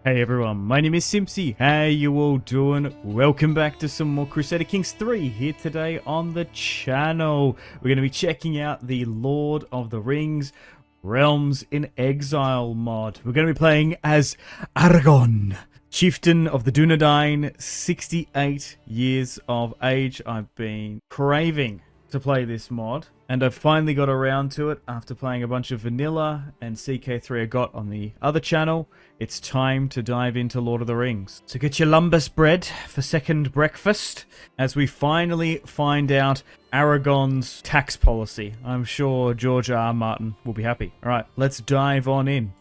Hey everyone, my name is Simpsy. How you all doing? Welcome back to some more Crusader Kings 3 here today on the channel. We're going to be checking out the Lord of the Rings Realms in Exile mod. We're going to be playing as Aragorn, chieftain of the Dúnedain, 68 years of age. I've been craving to play this mod, and I've finally got around to it after playing a bunch of vanilla and CK3 I got on the other channel. It's time to dive into Lord of the Rings. So get your lumbus bread for second breakfast as we finally find out Aragorn's tax policy. I'm sure J.R.R. Martin will be happy. Alright, let's dive on in.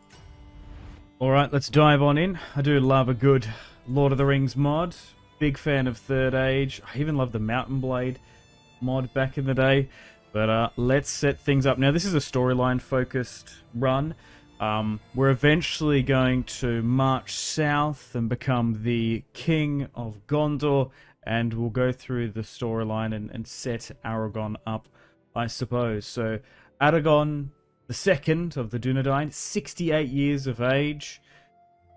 Alright, let's dive on in. I do love a good Lord of the Rings mod. Big fan of Third Age. I even love the Mountain Blade mod back in the day. But let's set things up. Now, this is a storyline focused run. We're eventually going to march south and become the king of Gondor, and we'll go through the storyline and set Aragorn up, I suppose. So Aragorn the second of the Dúnedain, 68 years of age.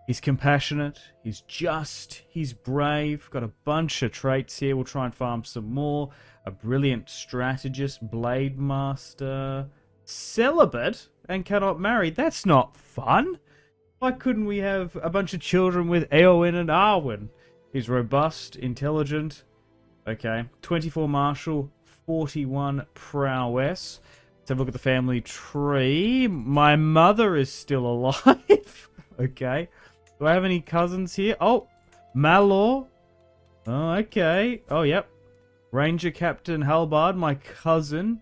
He's compassionate, he's just, he's brave, got a bunch of traits here. We'll try and farm some more. A brilliant strategist, blade master, celibate, and cannot marry. That's not fun. Why couldn't we have a bunch of children with Éowyn and Arwen? He's robust, intelligent. Okay, 24 martial, 41 prowess. Let's have a look at the family tree. My mother is still alive. Okay. Do I have any cousins here? Oh, Malor. Oh, okay. Oh, yep. Ranger Captain Halbard, my cousin.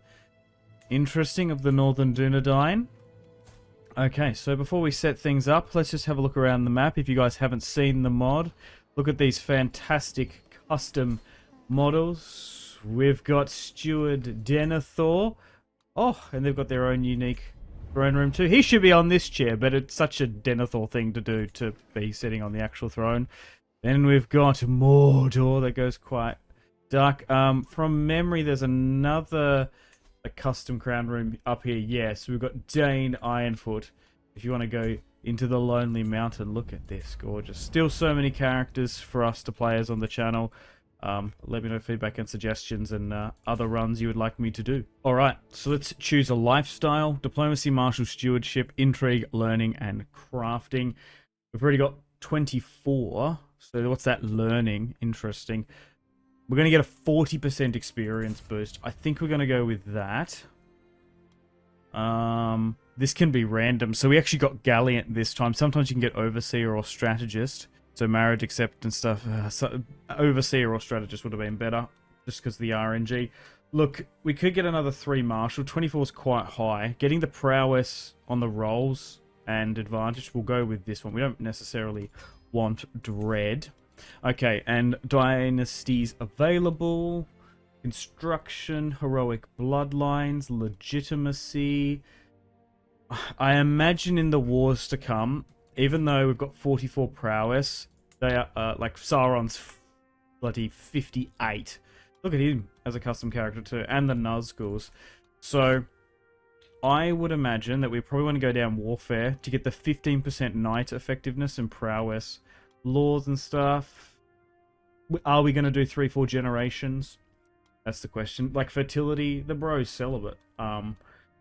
Interesting, of the Northern Dúnedain. Okay, so before we set things up, let's just have a look around the map. If you guys haven't seen the mod, look at these fantastic custom models. We've got Steward Denethor. Oh, and they've got their own unique throne room too. He should be on this chair, but it's such a Denethor thing to do to be sitting on the actual throne. Then we've got Mordor that goes quite dark. From memory, there's another custom crown room up here. Yes, we've got Dane Ironfoot. If you want to go into the Lonely Mountain, look at this, gorgeous. Still so many characters for us to play as on the channel. Let me know feedback and suggestions and other runs you would like me to do. Alright, so let's choose a lifestyle. Diplomacy, martial, stewardship, intrigue, learning, and crafting. We've already got 24. So what's that? Learning. Interesting. We're going to get a 40% experience boost. I think we're going to go with that. This can be random. So we actually got Gallant this time. Sometimes you can get Overseer or Strategist. So marriage, acceptance stuff. Overseer or Strategist would have been better. Just because of the RNG. Look, we could get another 3 Martial. 24 is quite high. Getting the prowess on the rolls and advantage, we'll go with this one. We don't necessarily want Dread. Okay, and dynasties available. Construction, heroic bloodlines, legitimacy. I imagine in the wars to come, even though we've got 44 prowess, they are like Sauron's bloody 58. Look at him as a custom character too, and the Nazguls. So I would imagine that we probably want to go down warfare to get the 15% knight effectiveness and prowess. Laws and stuff. Are we going to do 3-4 generations? That's the question. Like fertility, the bro's celibate. So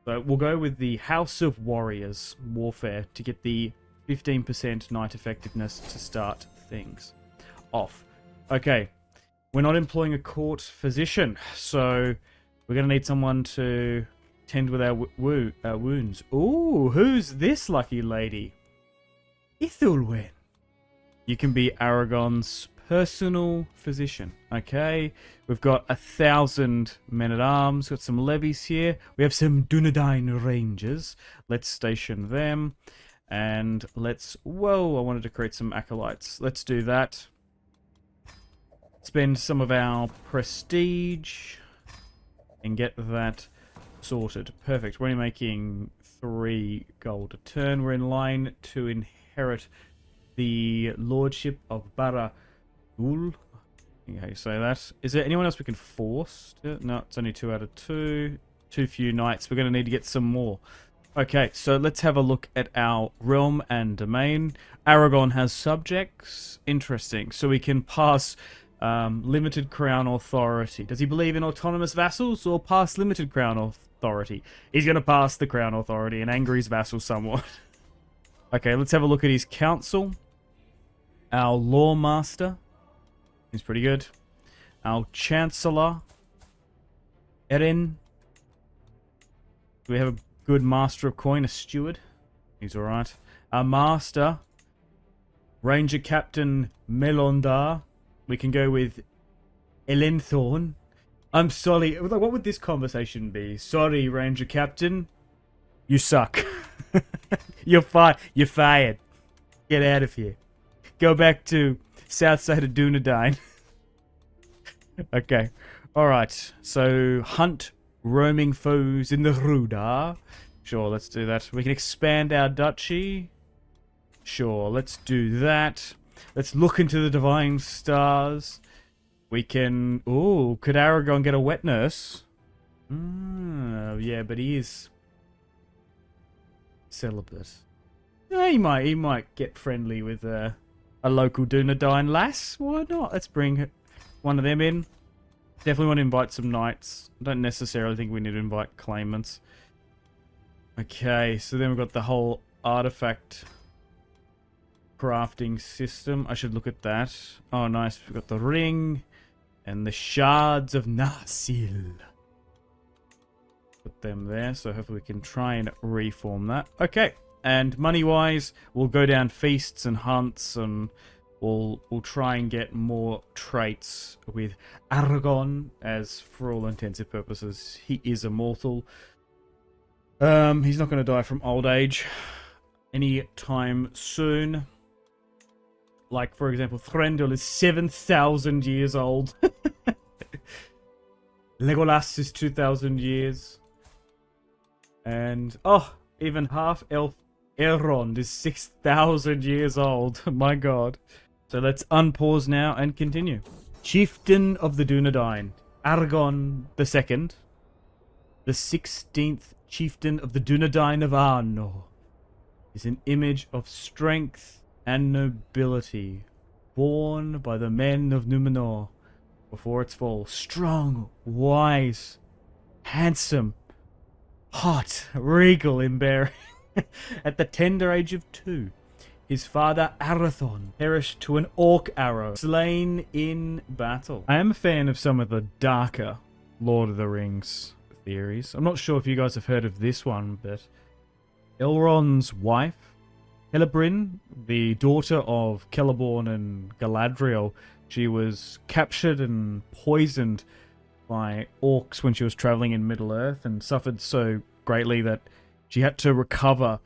we'll go with the House of Warriors warfare to get the 15% knight effectiveness to start things off. Okay, we're not employing a court physician, so we're going to need someone to tend with our wounds. Ooh, who's this lucky lady? Isildur. You can be Aragorn's personal physician. Okay, we've got 1,000 men-at-arms. Got some levies here. We have some Dúnedain rangers. Let's station them. And let's... Whoa, I wanted to create some acolytes. Let's do that. Spend some of our prestige and get that sorted. Perfect. We're only making 3 gold a turn. We're in line to inherit the lordship of Barad-dûr. How you say that? Is there anyone else we can force? No, it's only 2 out of 2. Too few knights. We're going to need to get some more. Okay, so let's have a look at our realm and domain. Aragorn has subjects. Interesting. So we can pass limited crown authority. Does he believe in autonomous vassals or pass limited crown authority? He's going to pass the crown authority and anger his vassals somewhat. Okay, let's have a look at his council. Our law master. He's pretty good. Our chancellor. Erin. Do we have a good master of coin, a steward? He's alright. Our master. Ranger Captain Melondar. We can go with Elenthorn. I'm sorry. What would this conversation be? Sorry, Ranger Captain. You suck. You're fired. Get out of here. Go back to south side of Dúnedain. Okay. Alright. So, hunt roaming foes in the Rudar. Sure, let's do that. We can expand our duchy. Sure, let's do that. Let's look into the divine stars. We can... Ooh, could Aragorn get a wet nurse? Yeah, but he is celibate. He might get friendly with a local Dúnedain lass. Why not? Let's bring one of them in. Definitely want to invite some knights. I don't necessarily think we need to invite claimants. Okay, so then we've got the whole artifact crafting system. I should look at that. Oh, nice. We've got the ring and the shards of Narsil. Put them there, so hopefully we can try and reform that. Okay, and money-wise, we'll go down feasts and hunts, and we'll try and get more traits with Aragorn, as for all intents and purposes, he is immortal. He's not going to die from old age anytime soon. Like, for example, Thranduil is 7,000 years old. Legolas is 2,000 years. And, oh, even half-elf Elrond is 6,000 years old. My god. So let's unpause now and continue. Chieftain of the Dúnedain, Aragorn II, the 16th Chieftain of the Dúnedain of Arnor, is an image of strength and nobility, born by the men of Númenor before its fall. Strong, wise, handsome, hot, regal in bearing. At the tender age of 2, his father Arathorn perished to an orc arrow, slain in battle. I am a fan of some of the darker Lord of the Rings theories. I'm not sure if you guys have heard of this one, but Elrond's wife, Celebrind, the daughter of Celeborn and Galadriel, she was captured and poisoned by orcs when she was traveling in Middle-earth and suffered so greatly that she had to recover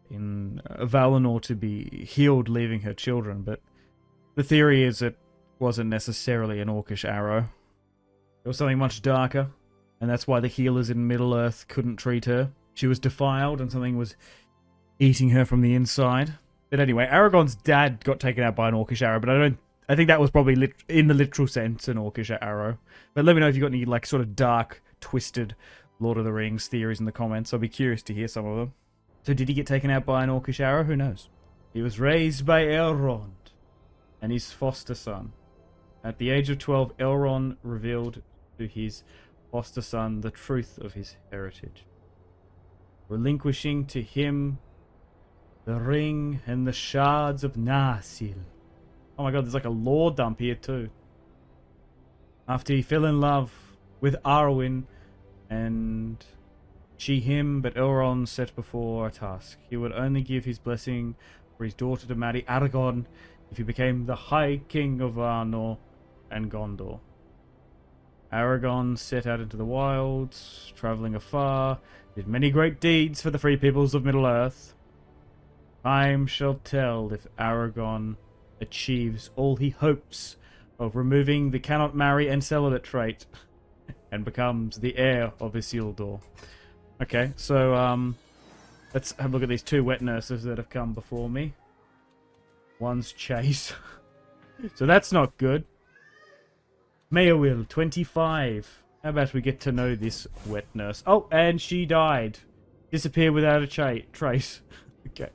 in Valinor to be healed, leaving her children. But the theory is it wasn't necessarily an orcish arrow. It was something much darker, and that's why the healers in Middle-earth couldn't treat her. She was defiled and something was eating her from the inside. But anyway, Aragorn's dad got taken out by an orcish arrow, but I think that was probably in the literal sense an orcish arrow. But let me know if you've got any like sort of dark, twisted Lord of the Rings theories in the comments. I'll be curious to hear some of them. So did he get taken out by an orcish arrow? Who knows? He was raised by Elrond and his foster son. At the age of 12, Elrond revealed to his foster son the truth of his heritage, relinquishing to him the ring and the shards of Narsil. Oh my god, there's like a lore dump here too. After he fell in love with Arwen and she him, but Elrond set before a task. He would only give his blessing for his daughter to marry Aragorn if he became the High King of Arnor and Gondor. Aragorn set out into the wilds, travelling afar, did many great deeds for the free peoples of Middle-earth. Time shall tell if Aragorn achieves all he hopes of removing the cannot marry and celibate trait and becomes the heir of Isildur. Okay, so let's have a look at these 2 wet nurses that have come before me. One's Chase. So that's not good. Maywil, 25. How about we get to know this wet nurse? Oh, and she died. Disappear without a trace. Okay.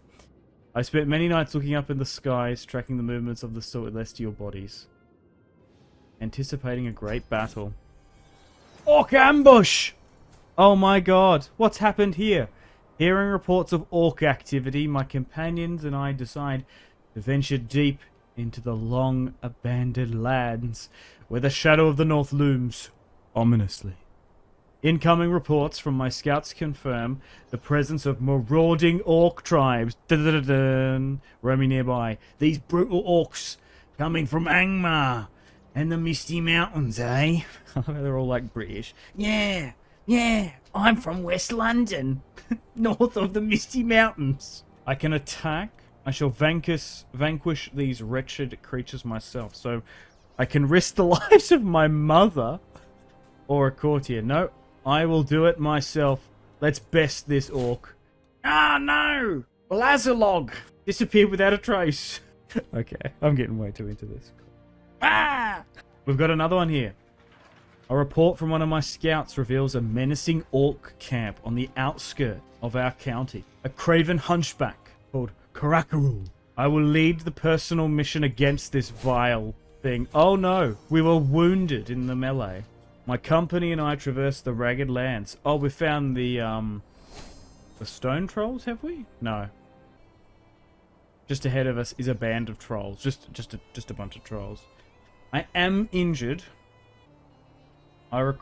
I spent many nights looking up in the skies, tracking the movements of the celestial bodies. Anticipating a great battle. Orc ambush! Oh my god, what's happened here? Hearing reports of orc activity, my companions and I decide to venture deep into the long abandoned lands where the shadow of the north looms ominously. Incoming reports from my scouts confirm the presence of marauding orc tribes roaming nearby. These brutal orcs coming from Angmar and the Misty Mountains, eh? They're all like British. Yeah, I'm from West London, north of the Misty Mountains. I can attack. I shall vanquish these wretched creatures myself. So I can risk the lives of my mother or a courtier. No. I will do it myself. Let's best this orc. Ah, no! Lazalog! Disappear without a trace. Okay, I'm getting way too into this. Ah! We've got another one here. A report from one of my scouts reveals a menacing orc camp on the outskirts of our county. A craven hunchback called Karakarul. I will lead the personal mission against this vile thing. Oh no, we were wounded in the melee. My company and I traversed the ragged lands. Oh, we found the stone trolls, have we? No. Just ahead of us is a band of trolls. Just a bunch of trolls. I am injured. I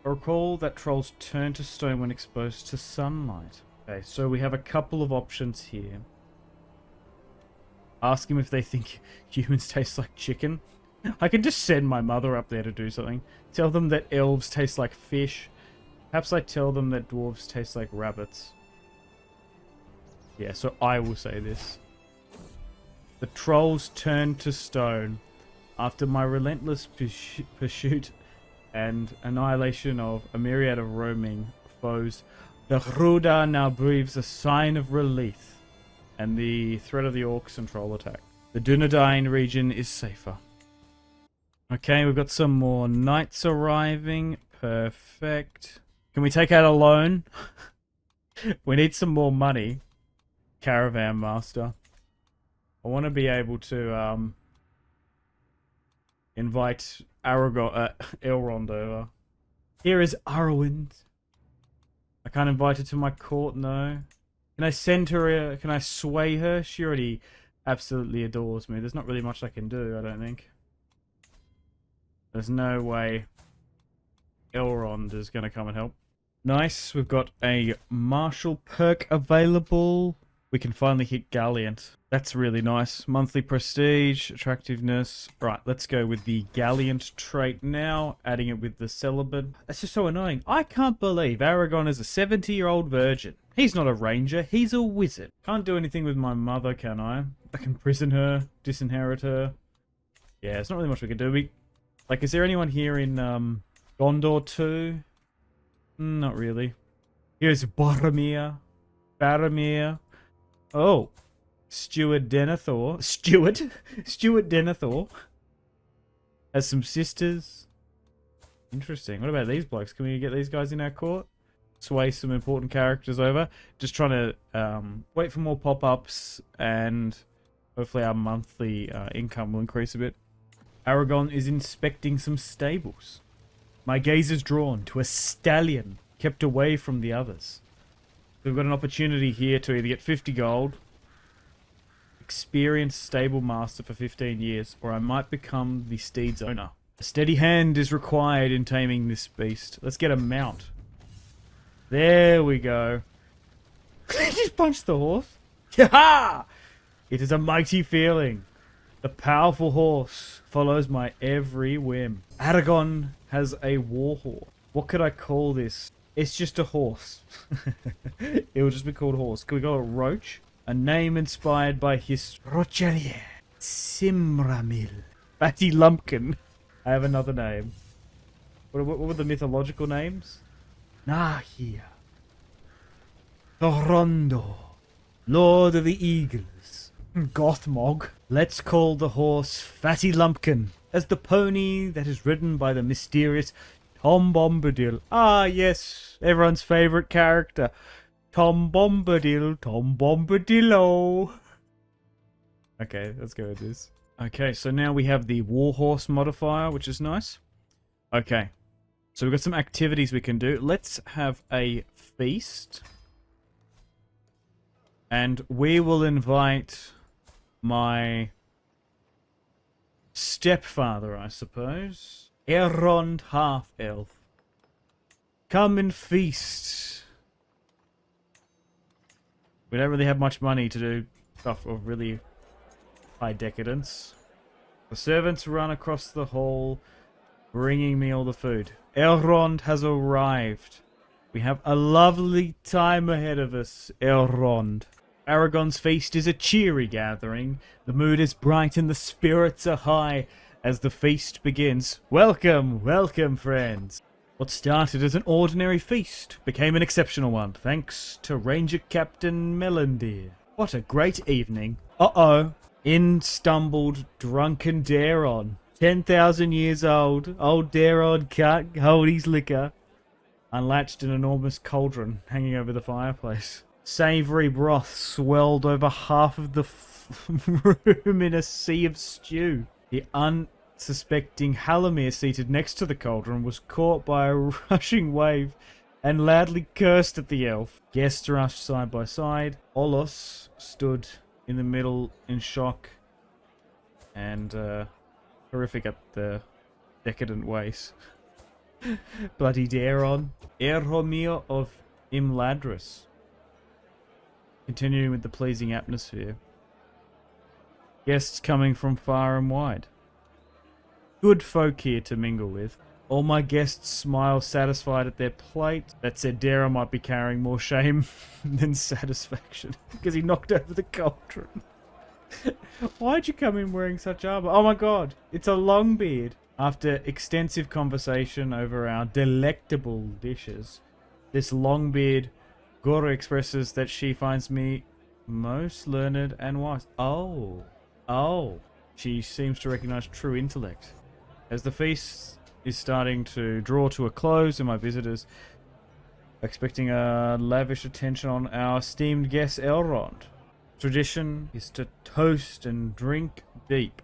recall that trolls turn to stone when exposed to sunlight. Okay, so we have a couple of options here. Ask them if they think humans taste like chicken. I can just send my mother up there to do something. Tell them that elves taste like fish. Perhaps I tell them that dwarves taste like rabbits. Yeah, so I will say this. The trolls turned to stone after my relentless pursuit and annihilation of a myriad of roaming foes. The Hruda now breathes a sign of relief, and the threat of the orcs and troll attack. The Dúnedain region is safer. Okay, we've got some more knights arriving. Perfect. Can we take out a loan? We need some more money. Caravan master. I want to be able to invite Aragorn, Elrond over. Here is Arwen. I can't invite her to my court, no. Can I send her, can I sway her? She already absolutely adores me. There's not really much I can do, I don't think. There's no way Elrond is going to come and help. Nice, we've got a martial perk available. We can finally hit Gallant. That's really nice. Monthly prestige, attractiveness. Right, let's go with the Gallant trait now, adding it with the celibate. That's just so annoying. I can't believe Aragorn is a 70-year-old virgin. He's not a ranger, he's a wizard. Can't do anything with my mother, can I? I can prison her, disinherit her. Yeah, there's not really much we can do. Like, is there anyone here in Gondor 2? Not really. Here's Boromir. Faramir. Oh. Steward Denethor. Steward Denethor. Has some sisters. Interesting. What about these blokes? Can we get these guys in our court? Sway some important characters over. Just trying to wait for more pop-ups, and hopefully our monthly income will increase a bit. Aragorn is inspecting some stables. My gaze is drawn to a stallion kept away from the others. We've got an opportunity here to either get 50 gold, experienced stable master for 15 years, or I might become the steed's owner. A steady hand is required in taming this beast. Let's get a mount. There we go. Just punch the horse. Ha! It is a mighty feeling. The powerful horse follows my every whim. Aragorn has a warhorse. What could I call this? It's just a horse. It will just be called horse. Can we go a roach? A name inspired by his Rochelier. Simramil. Fatty Lumpkin. I have another name. What were the mythological names? Nahir. Thorondo. Lord of the Eagles. Gothmog. Let's call the horse Fatty Lumpkin, as the pony that is ridden by the mysterious Tom Bombadil. Ah, yes, everyone's favourite character. Tom Bombadil, Tom Bombadillo. Okay, let's go with this. Okay, so now we have the Warhorse modifier, which is nice. Okay, so we've got some activities we can do. Let's have a feast. And we will invite my stepfather, I suppose. Elrond half-elf. Come and feast. We don't really have much money to do stuff of really high decadence. The servants run across the hall, bringing me all the food. Elrond has arrived. We have a lovely time ahead of us, Elrond. Aragorn's feast is a cheery gathering. The mood is bright and the spirits are high as the feast begins. Welcome, welcome, friends. What started as an ordinary feast became an exceptional one, thanks to Ranger Captain Melandir. What a great evening. Uh-oh. In stumbled drunken Daron. 10,000 years old. Old Daron can't hold his liquor. Unlatched an enormous cauldron hanging over the fireplace. Savoury broth swelled over half of the room in a sea of stew. The unsuspecting Hallamir seated next to the cauldron was caught by a rushing wave and loudly cursed at the elf. Guests rushed side by side. Olos stood in the middle in shock and horrific at the decadent ways. Bloody Daron. Erhomir of Imladris. Continuing with the pleasing atmosphere. Guests coming from far and wide. Good folk here to mingle with. All my guests smile satisfied at their plate. That said, Daron might be carrying more shame than satisfaction because he knocked over the cauldron. Why'd you come in wearing such armor? Oh my god, it's a Longbeard. After extensive conversation over our delectable dishes, this Longbeard Gora expresses that she finds me most learned and wise. Oh. She seems to recognize true intellect. As the feast is starting to draw to a close and my visitors expecting a lavish attention on our esteemed guest Elrond. Tradition is to toast and drink deep.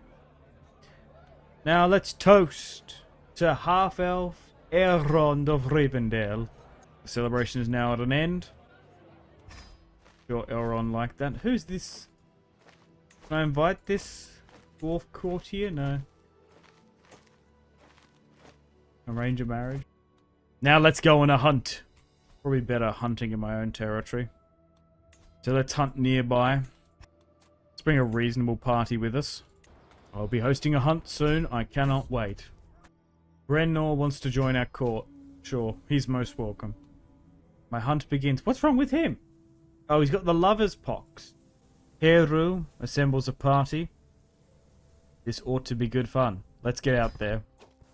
Now let's toast to half-elf Elrond of Rivendell. The celebration is now at an end. Sure, Elrond like that. Who's this? Can I invite this dwarf courtier? No. Arrange a marriage. Now let's go on a hunt. Probably better hunting in my own territory. So let's hunt nearby. Let's bring a reasonable party with us. I'll be hosting a hunt soon. I cannot wait. Brennor wants to join our court. Sure, he's most welcome. My hunt begins. What's wrong with him? Oh, he's got the lover's pox. Heru assembles a party. This ought to be good fun. Let's get out there.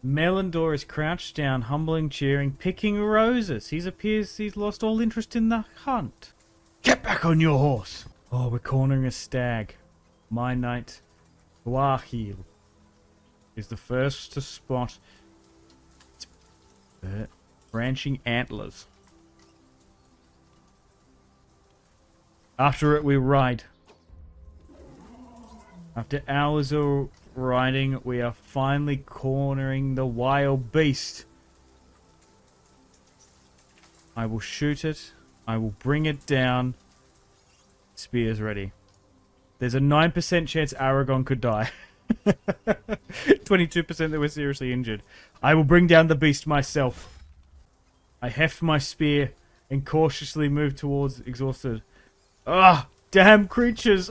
Melandor is crouched down, humbling, cheering, picking roses. He appears he's lost all interest in the hunt. Get back on your horse. Oh, we're cornering a stag. My knight, Guahil, is the first to spot its branching antlers. After it, we ride. After hours of riding, we are finally cornering the wild beast. I will shoot it. I will bring it down. Spear's ready. There's a 9% chance Aragorn could die. 22% that we're seriously injured. I will bring down the beast myself. I heft my spear and cautiously move towards exhausted. Ah, damn creatures!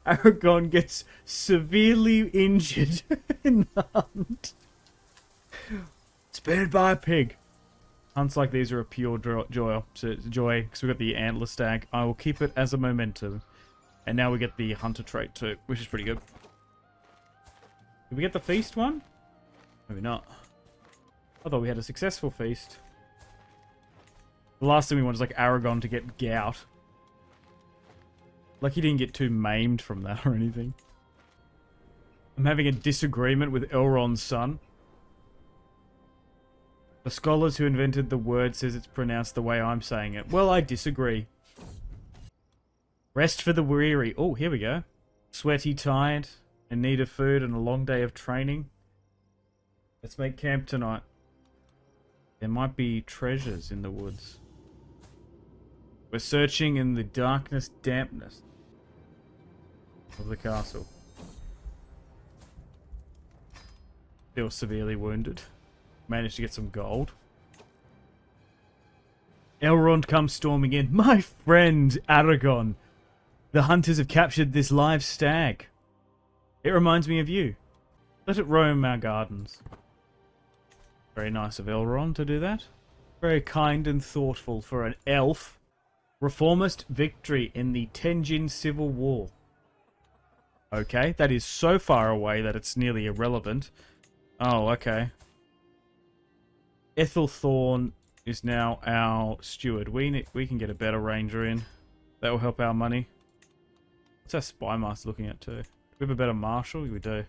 Aragorn gets severely injured in the hunt. Spared by a pig. Hunts like these are a pure joy, because we've got the antler stag. I will keep it as a momentum. And now we get the hunter trait too, which is pretty good. Did we get the feast one? Maybe not. I thought we had a successful feast. The last thing we want is like Aragorn to get gout. Like he didn't get too maimed from that or anything. I'm having a disagreement with Elrond's son. The scholars who invented the word says it's pronounced the way I'm saying it. Well, I disagree. Rest for the weary. Oh, here we go. Sweaty, tired, in need of food and a long day of training. Let's make camp tonight. There might be treasures in the woods. We're searching in the darkness, dampness of the castle. Still severely wounded. Managed to get some gold. Elrond comes storming in. My friend, Aragorn. The hunters have captured this live stag. It reminds me of you. Let it roam our gardens. Very nice of Elrond to do that. Very kind and thoughtful for an elf. Reformist victory in the Tenjin Civil War. Okay, that is so far away that it's nearly irrelevant. Oh, okay. Ethelthorn is now our steward. We can get a better ranger in. That will help our money. What's our spy master looking at too? Do we have a better marshal? We do.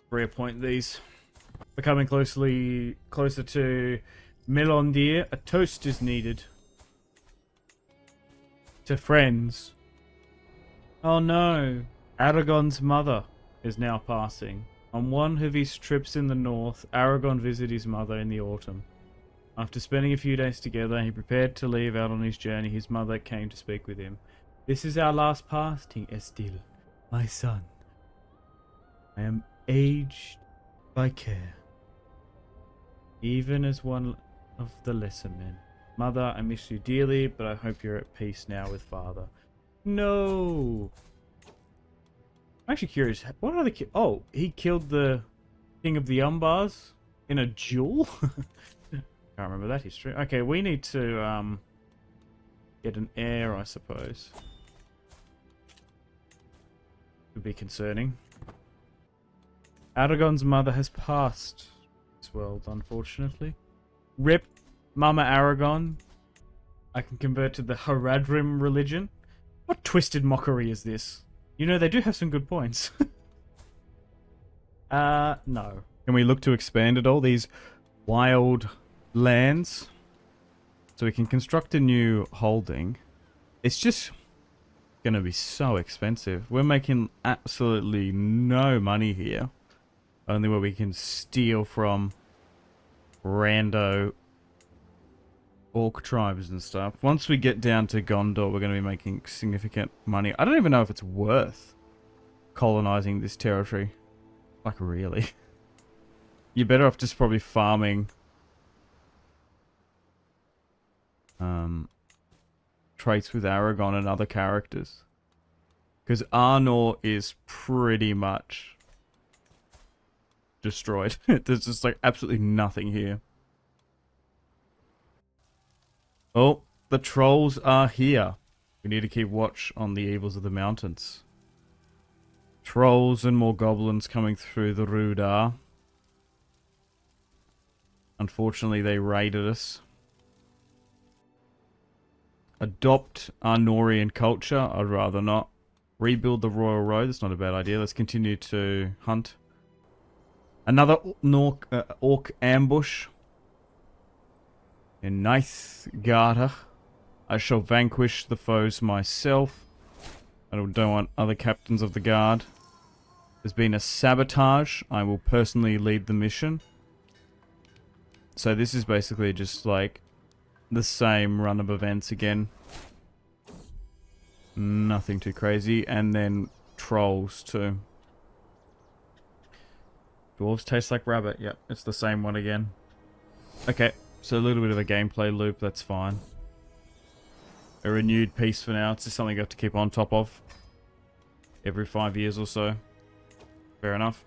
Reappoint these. Becoming closer to Melondir. A toast is needed. To friends. Oh no. Aragorn's mother is now passing. On one of his trips in the north, Aragorn visited his mother in the autumn. After spending a few days together, he prepared to leave out on his journey. His mother came to speak with him. This is our last parting, Estil, my son. I am aged by care, even as one of the lesser men. Mother, I miss you dearly, but I hope you're at peace now with father. No! I'm actually curious, what are the... Oh, he killed the King of the Umbars in a duel? Can't remember that history. Okay, we need to get an heir, I suppose. Would be concerning. Aragorn's mother has passed this world, unfortunately. Rip Mama Aragorn. I can convert to the Haradrim religion. What twisted mockery is this? You know, they do have some good points. No. Can we look to expand at all these wild lands? So we can construct a new holding. It's just going to be so expensive. We're making absolutely no money here. Only where we can steal from rando orc tribes and stuff. Once we get down to Gondor, we're going to be making significant money. I don't even know if it's worth colonizing this territory. Like, really? You're better off just probably farming traits with Aragorn and other characters. Because Arnor is pretty much destroyed. There's just like absolutely nothing here. Oh, the trolls are here. We need to keep watch on the evils of the mountains. Trolls and more goblins coming through the Rudar. Unfortunately, they raided us. Adopt Arnorian culture. I'd rather not. Rebuild the Royal Road. That's not a bad idea. Let's continue to hunt. Another orc ambush. In Nithgarda, I shall vanquish the foes myself. I don't want other captains of the guard. There's been a sabotage. I will personally lead the mission. So this is basically just like the same run of events again. Nothing too crazy. And then trolls too. Dwarves taste like rabbit. Yep, it's the same one again. Okay. So a little bit of a gameplay loop, that's fine. A renewed peace for now. It's just something you have to keep on top of. Every 5 years or so. Fair enough.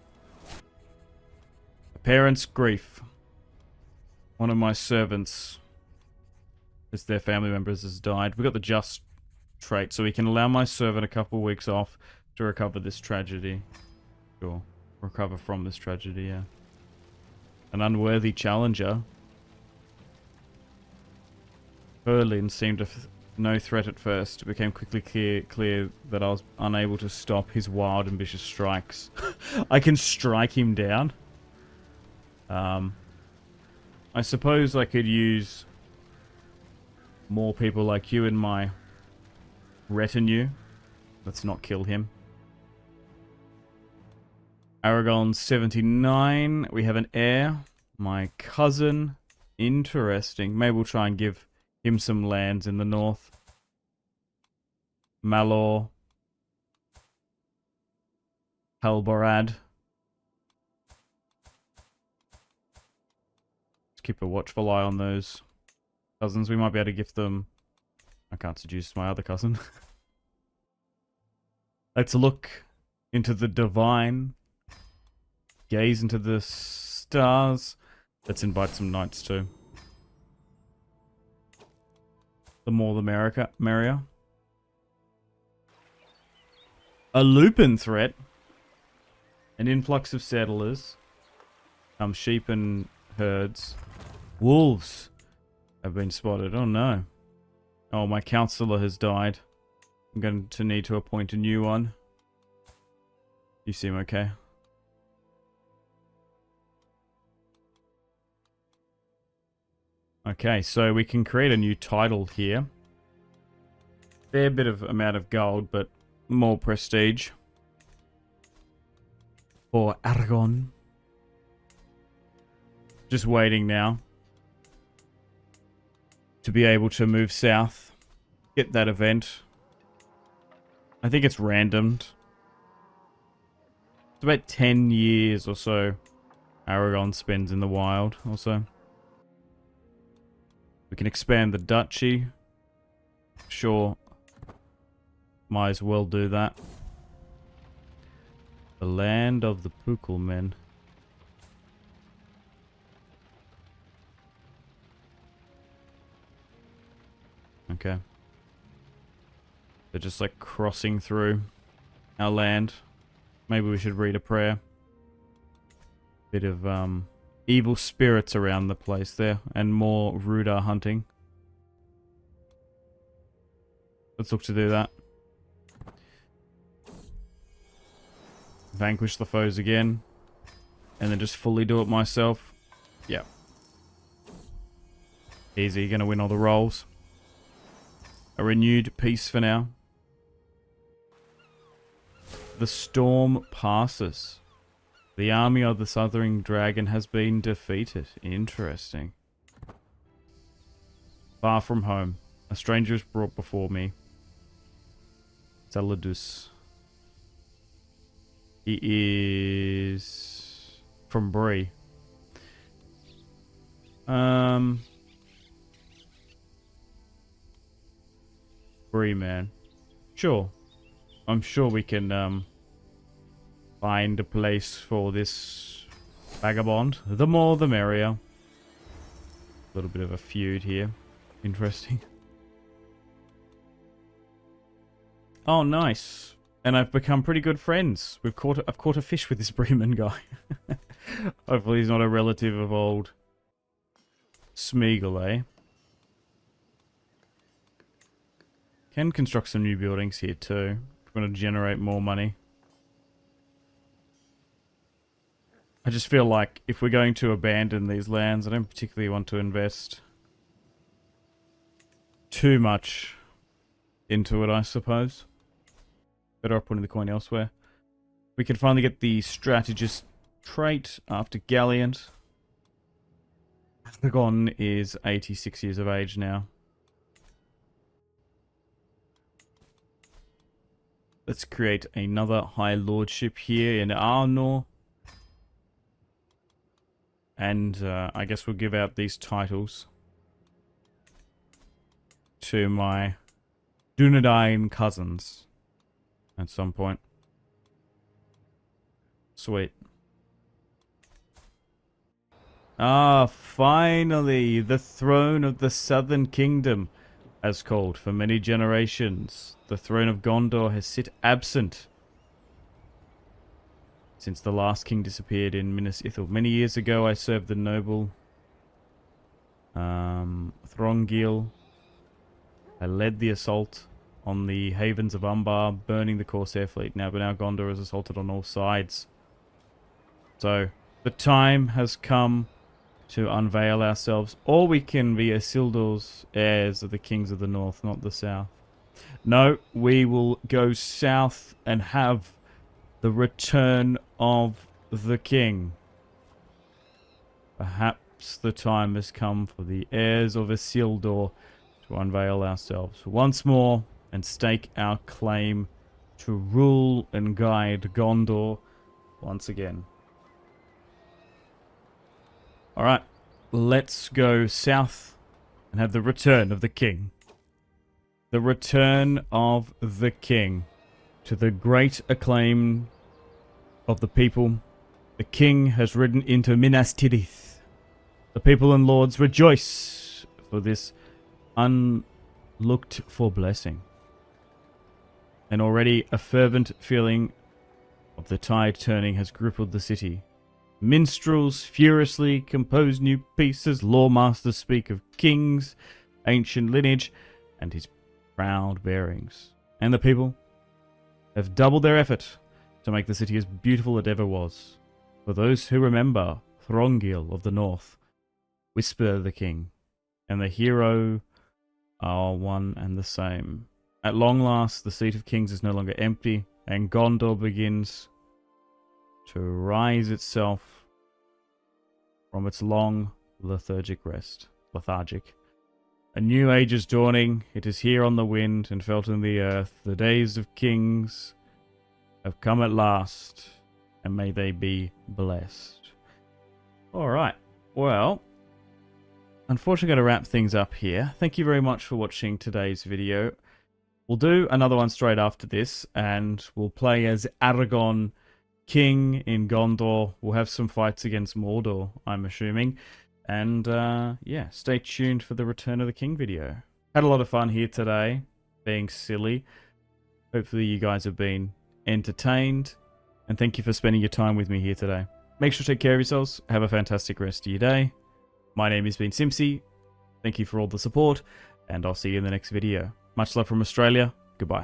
A parent's grief. One of my servants, as their family members, has died. We got the just trait, so we can allow my servant a couple of weeks off to recover this tragedy. Sure. Recover from this tragedy, yeah. An unworthy challenger. Berlin seemed no threat at first. It became quickly clear that I was unable to stop his wild, ambitious strikes. I can strike him down. I suppose I could use more people like you in my retinue. Let's not kill him. Aragorn 79. We have an heir. My cousin. Interesting. Maybe we'll try and give him some lands in the north. Malor. Halbarad. Let's keep a watchful eye on those cousins. We might be able to give them... I can't seduce my other cousin. Let's look into the divine. Gaze into the stars. Let's invite some knights too. The more the merrier. A Lupin threat. An influx of settlers. Sheep and herds. Wolves have been spotted. Oh no. Oh, my counselor has died. I'm going to need to appoint a new one. You seem okay. Okay, so we can create a new title here. Fair bit of amount of gold, but more prestige. For Aragorn. Just waiting now. To be able to move south. Get that event. I think it's randomed. It's about 10 years or so Aragorn spends in the wild also. We can expand the duchy. Sure. Might as well do that. The land of the Pukelmen. Okay. They're just like crossing through our land. Maybe we should read a prayer. Bit of evil spirits around the place there, and more Rudar hunting. Let's look to do that. Vanquish the foes again, and then just fully do it myself. Yeah. Easy, gonna win all the rolls. A renewed peace for now. The storm passes. The army of the Southern Dragon has been defeated. Interesting. Far from home. A stranger is brought before me. Saladus. He is from Bree. Bree, man. Sure. I'm sure we can find a place for this vagabond. The more the merrier. A little bit of a feud here. Interesting. Oh, nice. And I've become pretty good friends. I've caught a fish with this Bremen guy. Hopefully he's not a relative of old Smeagol, eh? Can construct some new buildings here too. If we're going to generate more money. I just feel like if we're going to abandon these lands, I don't particularly want to invest too much into it, I suppose. Better off putting the coin elsewhere. We can finally get the strategist trait after Galliant. Aragorn is 86 years of age now. Let's create another High Lordship here in Arnor. And I guess we'll give out these titles to my Dúnedain cousins at some point. Sweet. Ah, finally! The throne of the Southern Kingdom, as called for many generations. The throne of Gondor has sit absent since the last king disappeared in Minas Ithil. Many years ago, I served the noble Throngil. I led the assault on the havens of Umbar, burning the Corsair fleet. But now Gondor is assaulted on all sides. So, the time has come to unveil ourselves, or we can be Isildur's heirs of the kings of the north, not the south. No, we will go south and have the return of the king. Perhaps the time has come for the heirs of Isildur to unveil ourselves once more and stake our claim to rule and guide Gondor once again. Alright, let's go south and have the return of the king. The return of the king. To the great acclaim of the people, the king has ridden into Minas Tirith. The people and lords rejoice for this unlooked for blessing. And already a fervent feeling of the tide turning has gripped the city. Minstrels furiously compose new pieces, lawmasters speak of kings, ancient lineage, and his proud bearings. And the people have doubled their effort to make the city as beautiful as it ever was. For those who remember Throngil of the north, whisper the king, and the hero are one and the same. At long last, the seat of kings is no longer empty, and Gondor begins to rise itself from its long lethargic rest. A new age is dawning. It is here on the wind and felt in the earth. The days of kings have come at last, and may they be blessed. Alright, well, unfortunately, going to wrap things up here. Thank you very much for watching today's video. We'll do another one straight after this, and we'll play as Aragorn, king in Gondor. We'll have some fights against Mordor, I'm assuming. And yeah, stay tuned for the Return of the King video. Had a lot of fun here today, being silly. Hopefully you guys have been entertained. And thank you for spending your time with me here today. Make sure to take care of yourselves. Have a fantastic rest of your day. My name has been Simpsy. Thank you for all the support, and I'll see you in the next video. Much love from Australia. Goodbye.